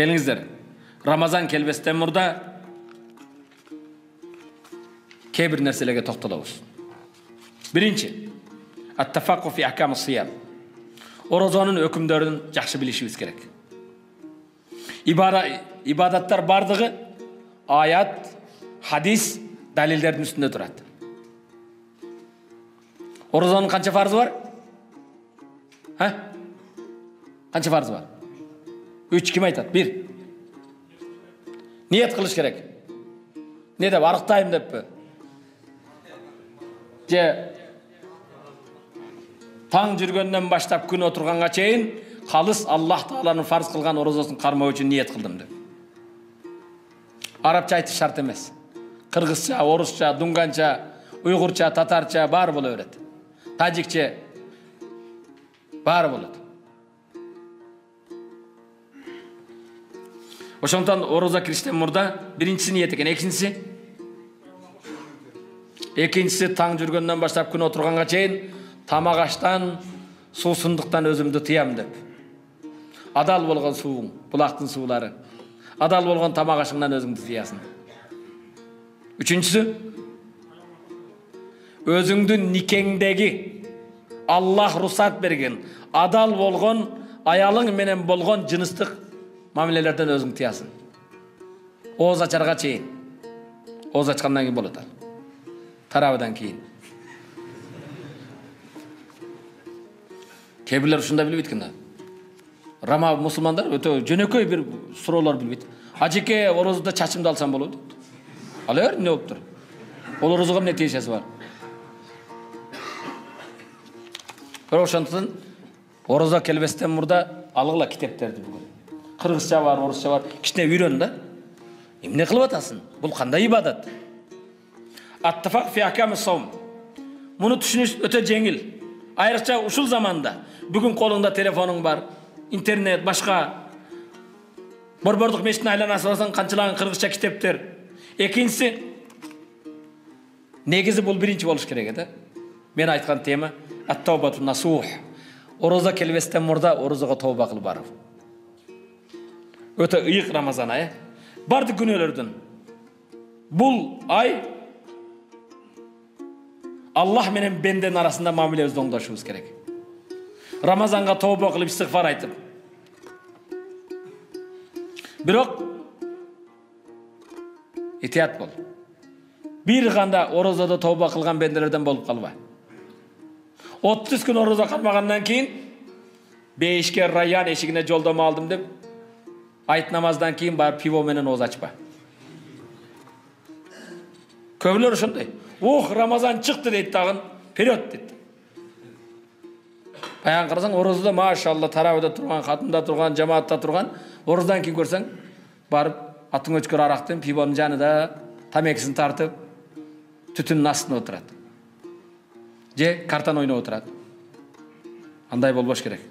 Келиңиздер. Рамазан келбестен мурда кээ бир нерселерге токтолобуз. Биринчи, ат-тафакку фи ахкам ас-сiyam. Орозонун өкүмдөрүн жакшы билишибиз керек. Ибадаттар бардыгы аят, хадис, далилдердин үстүндө турат. Орозонун канча фарзы бар? Канча фарзы бар? 3 ким айтат? 1. Ниет кылыш керек. Не деп, арыктайм деппи? Же таң жүргөндөн баштап күн отурганга чейин калыс Аллах Тааланын фарз кылган орозосун кармоо үчүн ниет кылдым деп. Арабча айтыш шарт эмес. Кыргызча, орусча, дунганча, уйгурча, татарча баары боло берет. Тажикче баары болот. Ошондон орозо кириштен мурда биринчиси ниет экен, экинчиси таң жүргөндөн баштап күн отурганга чейин тамак аштан, суусундуктан өзүмдү тыям деп. Адал болгон сууң, булактын суулары. Адал болгон тамак ашыңдан өзүңдү тыясың. Үчүнчүсү, өзүңдүн никеңдеги Аллах рухсат берген, адал болгон аялың менен болгон жыныстык мамилелерден өзүң тыясың. Ооз ачарга чейин. Ооз ачкандан кийин болот ал. Тарабыдан кийин. Кээ-бирлер ушундай билбейт экен. Рама мусулмандар өтө жөнөкөй бир суроолор билбейт. Ажеке, орозодо чачымды алсам болобу дейт. Ала бер, эмне болуптур? Ол орозого эмне тиешеси бар? Бирок ошондон орозо келбестен мурда алгыла китептерди бүгүн. Кыргызча бар, орусча бар. Кичине үйрөн да. Эмне кылып атасың? Бул кандай ибадат? Ат-тафак фи ахкам ас-савм. Муну түшүнүш өтө жеңил. Айрыкча ушул заманда бүгүн колуңда телефонуң бар, интернет, башка борбордук мечиттин айланасына барсаң канчалаган кыргызча китептер. Экинчиси, негизи бул биринчи болуш керек да. Мен айткан тема ат-таубатун насух. Орозо келбестен мурда орозого тооба кылып барып. Өтө ыйык Рамазан айы. Бардык күнөөлөрдөн. Бул ай Аллах менен бенден арасында мамилебизди оңдошубуз керек. Рамазанга тооба кылып истигфар айтып. Бирок итият бол. Бир ганда орозодо тооба кылган бенделерден болуп калба. 30 күн орозо калмагандан кийин бейишке райан эшигине жолдомо алдым деп айт намаздан кийин барып пиво менен ооз ачпа. Көбүлөр ошондой. Рамазан чыкты дейт дагы, вперед дейт. Баян карасаң орозодо машалла тарабыда турган, хатымда турган, жамаатта турган, ороздан кийин көрсөң барып атын өчкөр арактын пивонун жанында тамекисин тартып түтүнүн астына отурат. Же картаны ойноп отурат. Андай болбош керек.